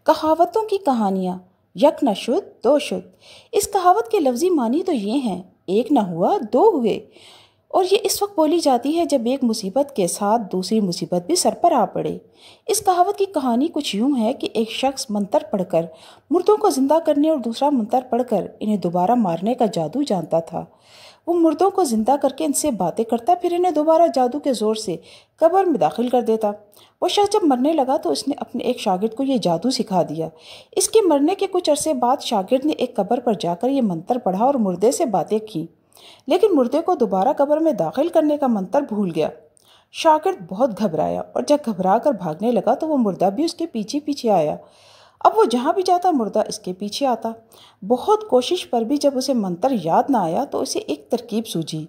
کہاوتوں کی کہانیاں، یک نہ شد دو شد۔ اس کہاوت کے لفظی معنی تو یہ ہیں، ایک نہ ہوا دو ہوئے، اور یہ اس وقت بولی جاتی ہے جب ایک مصیبت کے ساتھ دوسری مصیبت بھی سر پر آ پڑے۔ اس کہاوت کی کہانی کچھ یوں ہے کہ ایک شخص منتر پڑھ کر مردوں کو زندہ کرنے اور دوسرا منتر پڑھ کر انہیں دوبارہ مارنے کا جادو جانتا تھا۔ وہ مردوں کو زندہ کر کے ان سے باتیں کرتا، پھر انہیں دوبارہ جادو کے زور سے قبر میں داخل کر دیتا۔ وہ شخص جب مرنے لگا تو اس نے اپنے ایک شاگرد کو یہ جادو سکھا دیا۔ اس کے مرنے کے کچھ عرصے بعد شاگرد نے ایک قبر پر جا کر یہ منتر پڑھا اور مردے سے باتیں کی، لیکن مردے کو دوبارہ قبر میں داخل کرنے کا منتر بھول گیا۔ شاگرد بہت گھبرایا اور جب گھبرا کر بھاگنے لگا تو وہ مردہ بھی اس کے پیچھے پیچھے آیا۔ اب وہ جہاں بھی جاتا مردہ اس کے پیچھے آتا۔ بہت کوشش پر بھی جب اسے منتر یاد نہ آیا تو اسے ایک ترکیب سوجھی۔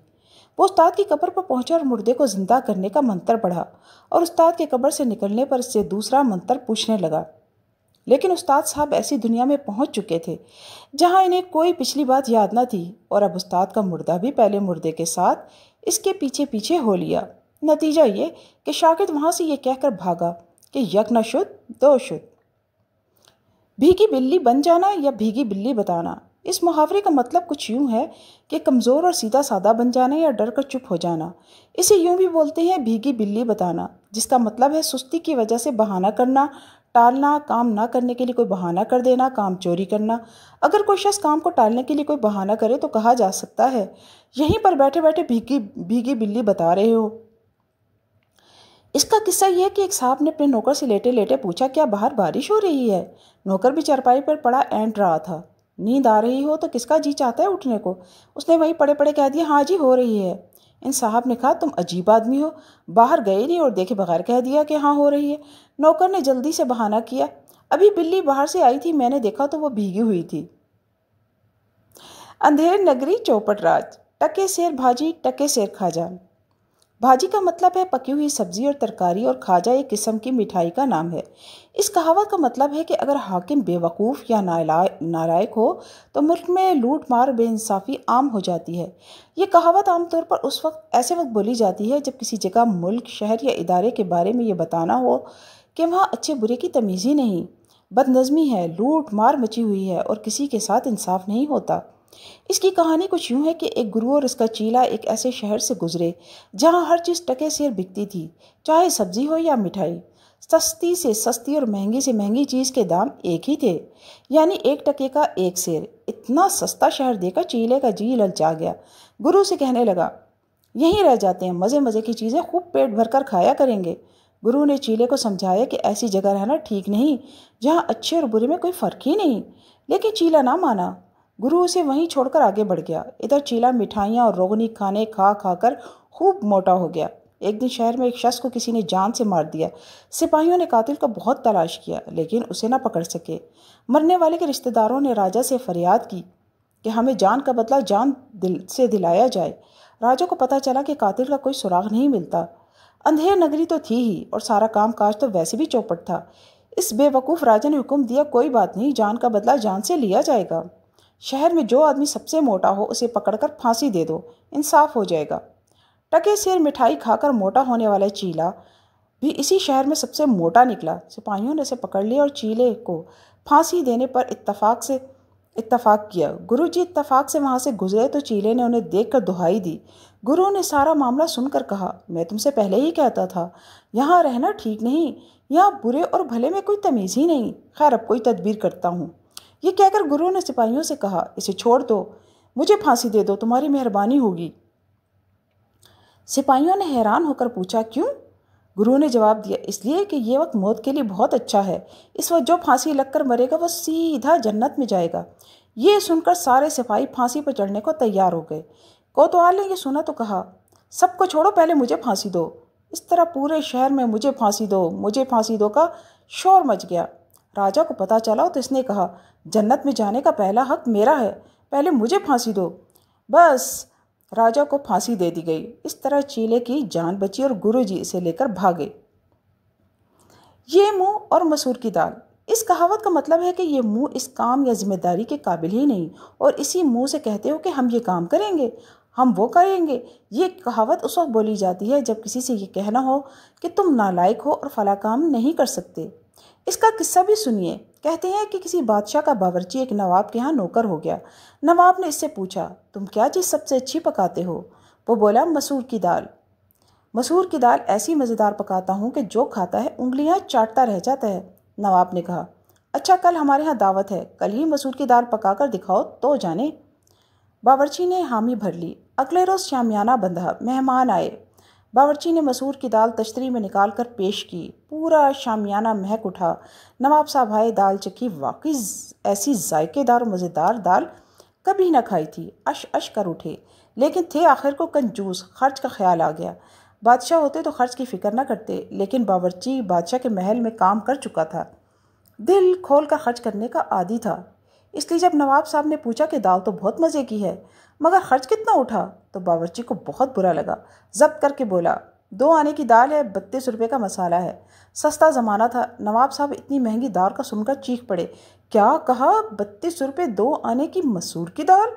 وہ استاد کی قبر پر پہنچا اور مردے کو زندہ کرنے کا منتر پڑھا، اور استاد کے قبر سے نکلنے پر اس سے دوسرا منتر پوچھنے لگا۔ لیکن استاد صاحب ایسی دنیا میں پہنچ چکے تھے جہاں انہیں کوئی پچھلی بات یاد نہ تھی، اور اب استاد کا مردہ بھی پہلے مردے کے ساتھ اس کے پیچھے پیچھے ہو لیا۔ نتیجہ یہ کہ شاگرد وہاں سے یہ کہہ کر بھاگا کہ یک نہ شد دو شد۔ بھیگی بلی بن جانا یا بھیگی بلی بتانا، اس محاورے کا مطلب کچھ یوں ہے کہ کمزور اور سیدھا سادہ بن جانا یا ڈر کر چپ ہو جانا۔ اسے یوں بھی بولتے ہیں بھیگی بلی بتانا، جس کا مطلب ہے سستی کی وجہ سے بہانہ کرنا، ٹالنا، کام نہ کرنے کے لیے کوئی بہانہ کر دینا، کام چوری کرنا۔ اگر کوئی شخص کام کو ٹالنے کے لیے کوئی بہانہ کرے تو کہا جا سکتا ہے یہیں پر بیٹھے بیٹھے بھیگی بلی بتا رہے ہو۔ اس کا قصہ یہ ہے کہ ایک صاحب نے اپنے نوکر سے لیٹے لیٹے پوچھا، کیا باہر بارش ہو رہی ہے؟ نوکر بھی چارپائی پر پڑا اینٹ رہا تھا۔ نیند آ رہی ہو تو کس کا جی چاہتا ہے اٹھنے کو؟ اس نے وہیں پڑے پڑے کہہ دیا، ہاں جی ہو رہی ہے۔ ان صاحب نے کہا، تم عجیب آدمی ہو، باہر گئے نہیں اور دیکھے بغیر کہہ دیا کہ ہاں ہو رہی ہے۔ نوکر نے جلدی سے بہانہ کیا، ابھی بلی باہر سے آئی تھی، میں نے دیکھا تو وہ بھیگی ہوئی تھی۔ اندھیر نگری چوپٹ راج، ٹکے سیر بھاجی ٹکے سیر کھاجا۔ بھاجی کا مطلب ہے پکی ہوئی سبزی اور ترکاری، اور کھاجا ایک قسم کی مٹھائی کا نام ہے۔ اس کہاوت کا مطلب ہے کہ اگر حاکم بے وقوف یا نالائق ہو تو ملک میں لوٹ مار بے انصافی عام ہو جاتی ہے۔ یہ کہاوت عام طور پر ایسے وقت بولی جاتی ہے جب کسی جگہ، ملک، شہر یا ادارے کے بارے میں یہ بتانا ہو کہ وہاں اچھے برے کی تمیز ہی نہیں، بد نظمی ہے، لوٹ مار مچی ہوئی ہے اور کسی کے ساتھ انصاف نہیں ہوتا۔ اس کی کہانی کچھ یوں ہے کہ ایک گرو اور اس کا چیلا ایک ایسے شہر سے گزرے جہاں ہر چیز ٹکے سیر بکتی تھی، چاہے سبزی ہو یا مٹھائی۔ سستی سے سستی اور مہنگی سے مہنگی چیز کے دام ایک ہی تھے، یعنی ایک ٹکے کا ایک سیر۔ اتنا سستا شہر دے کر چیلے کا جی للچا گیا۔ گرو سے کہنے لگا، یہیں رہ جاتے ہیں، مزے مزے کی چیزیں خوب پیٹ بھر کر کھایا کریں گے۔ گرو نے چیلے کو سمجھایا کہ ایسی جگہ رہنا ٹھیک نہیں جہاں اچھے اور برے میں کوئی فرق ہی نہیں، لیکن چیلا نہ مانا۔ گرو اسے وہیں چھوڑ کر آگے بڑھ گیا۔ ادھر چیلا مٹھائیاں اور روغنی کھانے کھا کھا کر خوب موٹا ہو گیا۔ ایک دن شہر میں ایک شخص کو کسی نے جان سے مار دیا۔ سپاہیوں نے قاتل کا بہت تلاش کیا لیکن اسے نہ پکڑ سکے۔ مرنے والے کے رشتہ داروں نے راجا سے فریاد کی کہ ہمیں جان کا بدلہ جان سے دلایا جائے۔ راجا کو پتہ چلا کہ قاتل کا کوئی سراغ نہیں ملتا۔ اندھیر نگری تو تھی ہی اور سارا کام کاج تو ویسے بھی چوپٹ تھا۔ اس بے وقوف راجا نے حکم دیا، کوئی بات نہیں، جان کا بدلہ جان سے لیا جائے گا۔ شہر میں جو آدمی سب سے موٹا ہو اسے پکڑ کر پھانسی دے دو، انصاف ہو جائے گا۔ ٹکے سیر مٹھائی کھا کر موٹا ہونے والا چیلا بھی اسی شہر میں سب سے موٹا نکلا۔ سپاہیوں نے اسے پکڑ لیا اور چیلے کو پھانسی دینے پر اتفاق کیا۔ گرو جی اتفاق سے وہاں سے گزرے تو چیلے نے انہیں دیکھ کر دہائی دی۔ گرو نے سارا معاملہ سن کر کہا، میں تم سے پہلے ہی کہتا تھا یہاں رہنا ٹھیک نہیں، یہاں برے اور بھلے میں کوئی تمیز ہی نہیں۔ خیر اب کوئی تدبیر کرتا ہوں۔ یہ کہہ کر گرو نے سپاہیوں سے کہا، اسے چھوڑ دو، مجھے پھانسی دے دو، تمہاری مہربانی ہوگی۔ سپاہیوں نے حیران ہو کر پوچھا، کیوں؟ گرو نے جواب دیا، اس لیے کہ یہ وقت موت کے لیے بہت اچھا ہے، اس وقت جو پھانسی لگ کر مرے گا وہ سیدھا جنت میں جائے گا۔ یہ سن کر سارے سپاہی پھانسی پر چڑھنے کو تیار ہو گئے۔ کوتوال نے یہ سنا تو کہا، سب کو چھوڑو، پہلے مجھے پھانسی دو۔ اس طرح پورے شہر میں مجھے پھانسی دو، مجھے پھانسی دو کا شور مچ گیا۔ راجا کو پتہ چلا تو اس نے کہا، جنت میں جانے کا پہلا حق میرا ہے، پہلے مجھے پھانسی دو۔ بس راجا کو پھانسی دے دی گئی۔ اس طرح چیلے کی جان بچی اور گرو جی اسے لے کر بھاگے۔ یہ منہ اور مسور کی دال، اس کہاوت کا مطلب ہے کہ یہ منہ اس کام یا ذمہ داری کے قابل ہی نہیں، اور اسی منہ سے کہتے ہو کہ ہم یہ کام کریں گے، ہم وہ کریں گے۔ یہ کہاوت اس وقت بولی جاتی ہے جب کسی سے یہ کہنا ہو کہ تم نالائق ہو اور فلاں کام نہیں کر سکتے۔ اس کا قصہ بھی سنیے۔ کہتے ہیں کہ کسی بادشاہ کا باورچی ایک نواب کے ہاں نوکر ہو گیا۔ نواب نے اس سے پوچھا، تم کیا چیز سب سے اچھی پکاتے ہو؟ وہ بولا، مسور کی دال۔ مسور کی دال ایسی مزیدار پکاتا ہوں کہ جو کھاتا ہے انگلیاں چاٹتا رہ جاتا ہے۔ نواب نے کہا، اچھا کل ہمارے ہاں دعوت ہے، کل ہی مسور کی دال پکا کر دکھاؤ تو جانے۔ باورچی نے حامی بھر لی۔ اگلے روز شامیانہ بندھا، مہمان آئے۔ باورچی نے مسور کی دال تشتری میں نکال کر پیش کی۔ پورا شامیانہ مہک اٹھا۔ نواب صاحب آئے، دال چکھی، واقعی ایسی ذائقے دار اور مزیدار دال کبھی نہ کھائی تھی۔ اش اش کر اٹھے، لیکن تھے آخر کو کنجوس، خرچ کا خیال آ گیا۔ بادشاہ ہوتے تو خرچ کی فکر نہ کرتے، لیکن باورچی بادشاہ کے محل میں کام کر چکا تھا، دل کھول کر خرچ کرنے کا عادی تھا۔ اس لیے جب نواب صاحب نے پوچھا کہ دال تو بہت مزے کی ہے، مگر خرچ کتنا اٹھا، تو باورچی کو بہت برا لگا۔ ضبط کر کے بولا، 2 آنے کی دال ہے، 32 روپے کا مسالہ ہے۔ سستا زمانہ تھا۔ نواب صاحب اتنی مہنگی دال کا سن کر چیخ پڑے، کیا کہا، 32 روپے 2 آنے کی مسور کی دال؟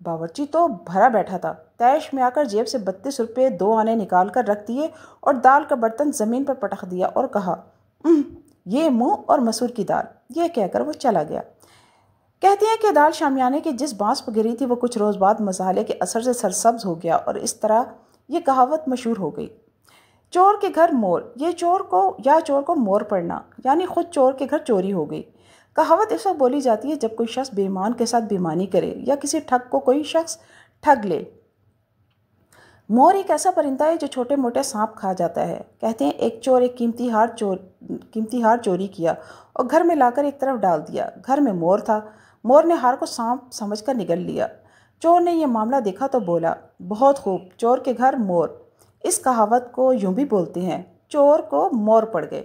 باورچی تو بھرا بیٹھا تھا، تیش میں آ کر جیب سے 32 روپے 2 آنے نکال کر رکھ دیے اور دال کا برتن زمین پر پٹخ دیا اور کہا، یہ منہ اور مسور کی دال۔ یہ کہہ کر وہ چلا گیا۔ کہتے ہیں کہ دال شامیانے کی جس بانس پر گری تھی وہ کچھ روز بعد مسالے کے اثر سے سرسبز ہو گیا، اور اس طرح یہ کہاوت مشہور ہو گئی، چور کے گھر مور، یہ چور کو مور پڑنا، یعنی خود چور کے گھر چوری ہو گئی۔ کہاوت اس وقت بولی جاتی ہے جب کوئی شخص بے ایمان کے ساتھ بے ایمانی کرے یا کسی ٹھگ کو کوئی شخص ٹھگ لے۔ مور ایک ایسا پرندہ ہے جو چھوٹے موٹے سانپ کھا جاتا ہے۔ کہتے ہیں ایک چور ایک قیمتی ہار چوری کیا اور گھر میں لا کر ایک طرف ڈال دیا۔ گھر میں مور تھا، مور نے ہار کو سانپ سمجھ کر نگل لیا۔ چور نے یہ معاملہ دیکھا تو بولا، بہت خوب، چور کے گھر مور۔ اس کہاوت کو یوں بھی بولتے ہیں، چور کو مور پڑ گئے۔